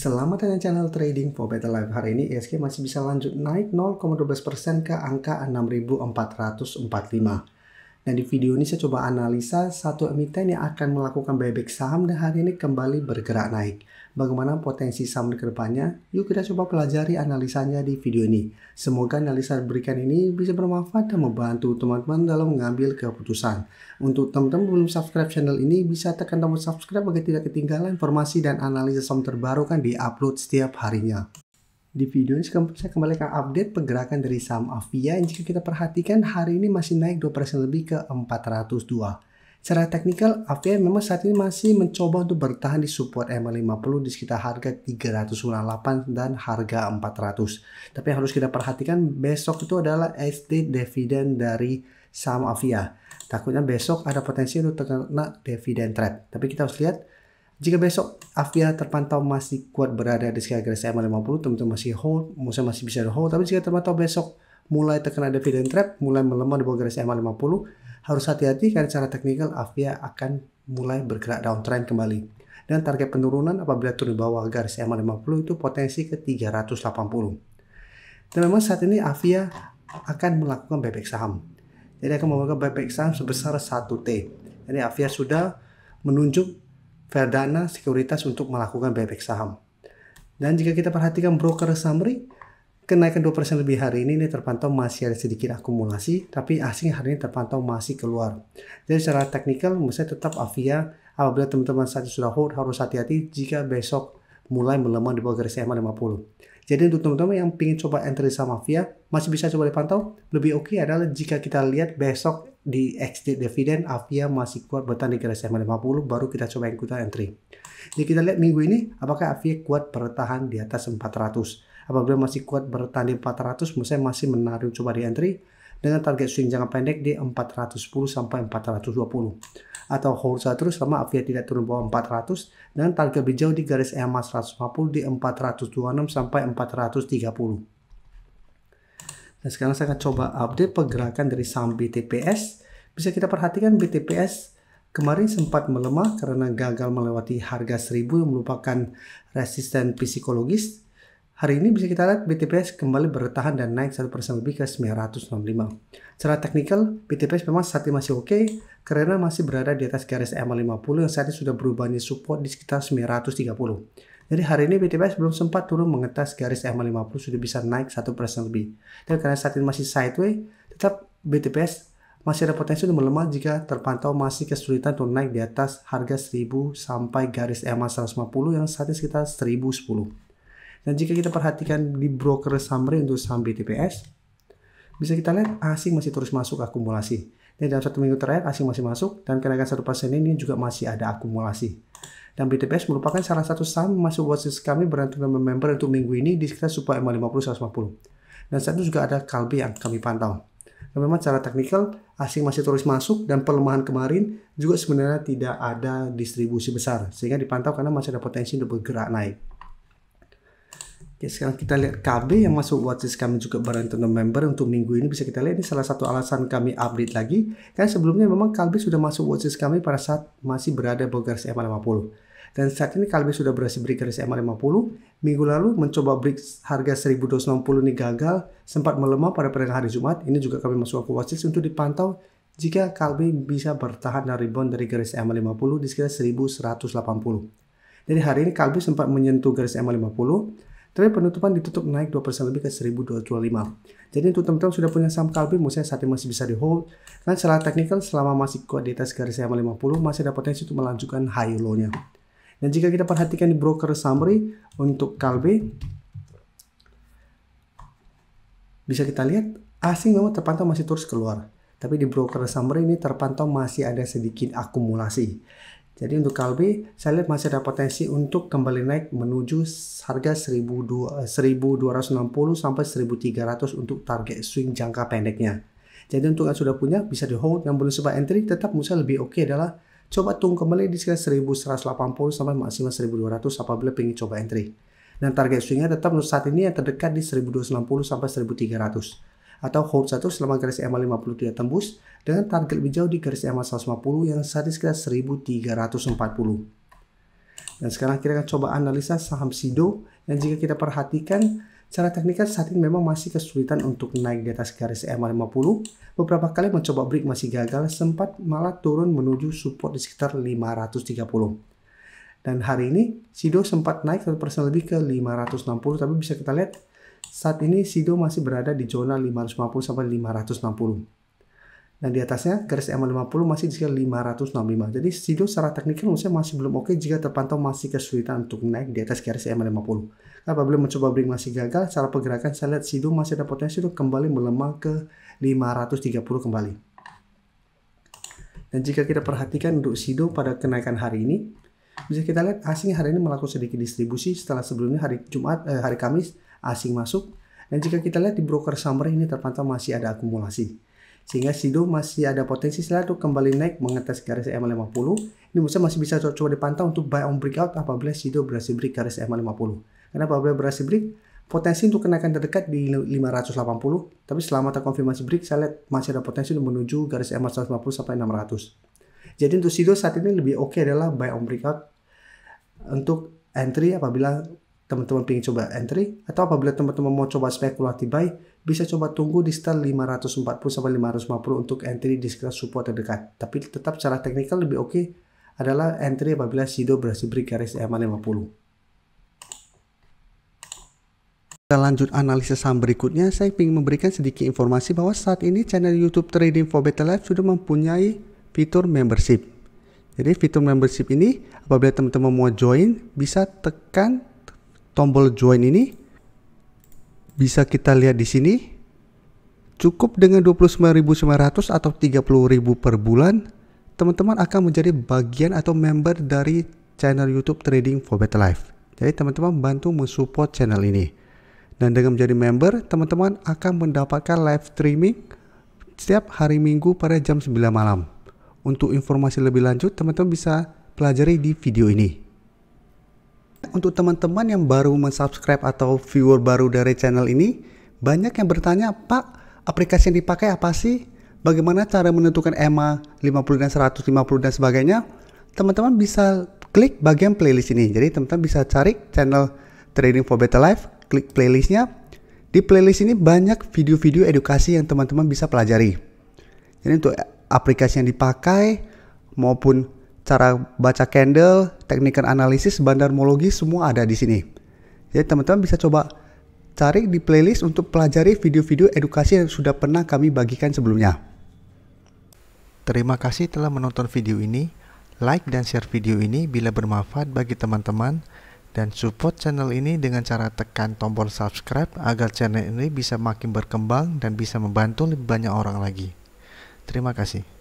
Selamat datang channel Trading for Better Life. Hari ini ISG masih bisa lanjut naik 0,12% ke angka 6.445. Dan di video ini saya coba analisa satu emiten yang akan melakukan buyback saham dan hari ini kembali bergerak naik. Bagaimana potensi saham ke depannya? Yuk kita coba pelajari analisanya di video ini. Semoga analisa berikan ini bisa bermanfaat dan membantu teman-teman dalam mengambil keputusan. Untuk teman-teman belum subscribe channel ini, bisa tekan tombol subscribe agar tidak ketinggalan informasi dan analisa saham terbaru kan diupload setiap harinya. Di video ini saya kembali akan update pergerakan dari saham Avia yang jika kita perhatikan hari ini masih naik 2% lebih ke 402. Secara teknikal, Avia memang saat ini masih mencoba untuk bertahan di support MA50 di sekitar harga 398 dan harga 400. Tapi yang harus kita perhatikan besok itu adalah SD dividen dari saham Avia. Takutnya besok ada potensi untuk terkena dividen trap. Tapi kita harus lihat jika besok Avia terpantau masih kuat berada di sekitar garis MA50, teman-teman masih hold, masih bisa hold. Tapi jika terpantau besok mulai terkena dividen trap, mulai melemah di bawah garis MA50, harus hati-hati karena secara teknikal Avia akan mulai bergerak downtrend kembali. Dan target penurunan apabila turun di bawah garis MA50 itu potensi ke 380. Dan memang saat ini Avia akan melakukan buyback saham. Jadi akan melakukan buyback saham sebesar 1T. Jadi Avia sudah menunjuk Verdana Sekuritas untuk melakukan buyback saham. Dan jika kita perhatikan broker summary, kenaikan 2% lebih hari ini terpantau masih ada sedikit akumulasi, tapi asing hari ini terpantau masih keluar. Jadi secara teknikal, misalnya tetap Avia, apabila teman-teman saat ini sudah hold, harus hati-hati jika besok mulai melemah di bawah garis MA50. Jadi untuk teman-teman yang ingin coba entry saham Avia, masih bisa coba dipantau. Lebih oke adalah jika kita lihat besok di exit dividen Avia masih kuat bertahan di garis MA50, baru kita coba ikutan entry. Jadi kita lihat minggu ini apakah Avia kuat bertahan di atas 400. Apabila masih kuat bertahan di 400, misalnya masih menarik coba di entry dengan target swing jangka pendek di 410 sampai 420. Atau hold saja terus selama Avia tidak turun bawah 400 dan target lebih jauh di garis EMA 150 di 426 sampai 430. Dan sekarang saya akan coba update pergerakan dari saham BTPS. Bisa kita perhatikan BTPS kemarin sempat melemah karena gagal melewati harga 1000 yang merupakan resisten psikologis. Hari ini bisa kita lihat BTPS kembali bertahan dan naik 1% lebih ke 965. Secara teknikal, BTPS memang saat ini masih oke karena masih berada di atas garis MA50 yang saat ini sudah berubah menjadi support di sekitar 930. Jadi hari ini BTPS belum sempat turun mengetas garis MA50, sudah bisa naik 1% lebih. Dan karena saat ini masih sideways, tetap BTPS masih ada potensi untuk melemah jika terpantau masih kesulitan untuk naik di atas harga 1000 sampai garis MA150 yang saat ini sekitar 1010. Dan jika kita perhatikan di broker summary untuk saham BTPS, bisa kita lihat asing masih terus masuk akumulasi. Dan dalam satu minggu terakhir asing masih masuk dan kenaikan 1% ini juga masih ada akumulasi. Dan BTPS merupakan salah satu saham masuk watchlist kami berantem dengan member untuk minggu ini di sekitar support MA50 150. Dan saat itu juga ada Kalbe yang kami pantau. Dan memang secara teknikal asing masih terus masuk dan pelemahan kemarin juga sebenarnya tidak ada distribusi besar sehingga dipantau karena masih ada potensi untuk bergerak naik. Oke, sekarang kita lihat KB yang masuk watchlist kami juga berantem member untuk minggu ini. Bisa kita lihat ini salah satu alasan kami update lagi karena sebelumnya memang KB sudah masuk watchlist kami pada saat masih berada di garis MA50 dan saat ini KB sudah berhasil break garis MA50. Minggu lalu mencoba break harga 1260 ini gagal, sempat melemah pada perdagangan hari Jumat. Ini juga kami masuk ke watchlist untuk dipantau jika KB bisa bertahan dan rebound dari garis MA50 di sekitar 1180. Jadi hari ini KB sempat menyentuh garis MA50, tapi penutupan ditutup naik 2% lebih ke 1225. Jadi untuk teman-teman sudah punya saham Kalbe, misalnya saat ini masih bisa di hold. Dan secara teknikal selama masih kuat di atas garis MA50 masih ada potensi untuk melanjutkan high low-nya. Dan jika kita perhatikan di broker summary untuk Kalbe, bisa kita lihat asing memang terpantau masih terus keluar. Tapi di broker summary ini terpantau masih ada sedikit akumulasi. Jadi untuk Kalbe, saya lihat masih ada potensi untuk kembali naik menuju harga 1260 sampai 1300 untuk target swing jangka pendeknya. Jadi untuk yang sudah punya bisa di hold, yang belum sempat entry tetap misalnya lebih oke adalah coba tunggu kembali di sekitar 1180 sampai maksimal 1200 apabila ingin coba entry. Dan target swingnya tetap untuk saat ini yang terdekat di 1260 sampai 1300. Atau hold satu selama garis MA50 tidak tembus dengan target lebih jauh di garis MA150 yang saat ini sekitar 1340. Dan sekarang kita akan coba analisa saham Sido, yang jika kita perhatikan secara teknikal saat ini memang masih kesulitan untuk naik di atas garis EMA 50. Beberapa kali mencoba break masih gagal, sempat malah turun menuju support di sekitar 530. Dan hari ini Sido sempat naik 1% lebih ke 560, tapi bisa kita lihat saat ini Sido masih berada di zona 550 sampai 560. Dan di atasnya garis EMA 50 masih di sekitar 565. Jadi Sido secara teknikal menurut saya masih belum oke jika terpantau masih kesulitan untuk naik di atas garis EMA 50. Apabila mencoba break masih gagal, secara pergerakan saya lihat Sido masih ada potensi untuk kembali melemah ke 530 kembali. Dan jika kita perhatikan untuk Sido pada kenaikan hari ini, bisa kita lihat asing hari ini melakukan sedikit distribusi setelah sebelumnya hari Kamis asing masuk. Dan jika kita lihat di broker summary ini terpantau masih ada akumulasi. Sehingga Sido masih ada potensi untuk kembali naik mengetes garis EMA 50. Ini masih bisa coba dipantau untuk buy on breakout apabila Sido berhasil break garis EMA 50. Karena apabila berhasil break, potensi untuk kenaikan terdekat di 580. Tapi selama terkonfirmasi break, saya lihat masih ada potensi untuk menuju garis EMA 150 sampai 600. Jadi untuk Sido saat ini lebih oke adalah buy on breakout untuk entry apabila teman-teman ingin coba entry, atau apabila teman-teman mau coba spekulatif buy, bisa coba tunggu di sekitar 540 sampai 550 untuk entry di sekitar support terdekat. Tapi tetap secara teknikal lebih oke adalah entry apabila Sido berhasil break garis EMA 50. Kita lanjut analisis saham berikutnya. Saya ingin memberikan sedikit informasi bahwa saat ini channel YouTube Trading for Better Life sudah mempunyai fitur membership. Jadi fitur membership ini apabila teman-teman mau join, bisa tekan tombol join ini. Bisa kita lihat di sini. Cukup dengan 29.900 atau 30.000 per bulan, teman-teman akan menjadi bagian atau member dari channel YouTube Trading for Better Life. Jadi teman-teman bantu mensupport channel ini. Dan dengan menjadi member, teman-teman akan mendapatkan live streaming setiap hari Minggu pada jam 9 malam. Untuk informasi lebih lanjut, teman-teman bisa pelajari di video ini. Untuk teman-teman yang baru mensubscribe atau viewer baru dari channel ini, banyak yang bertanya, Pak, aplikasi yang dipakai apa sih? Bagaimana cara menentukan EMA 50 dan 150 dan sebagainya? Teman-teman bisa klik bagian playlist ini. Jadi teman-teman bisa cari channel Trading for Better Life, klik playlistnya. Di playlist ini banyak video-video edukasi yang teman-teman bisa pelajari. Jadi untuk aplikasi yang dipakai maupun cara baca candle, teknik analisis, bandarmologi, semua ada di sini. Jadi teman-teman bisa coba cari di playlist untuk pelajari video-video edukasi yang sudah pernah kami bagikan sebelumnya. Terima kasih telah menonton video ini. Like dan share video ini bila bermanfaat bagi teman-teman. Dan support channel ini dengan cara tekan tombol subscribe agar channel ini bisa makin berkembang dan bisa membantu lebih banyak orang lagi. Terima kasih.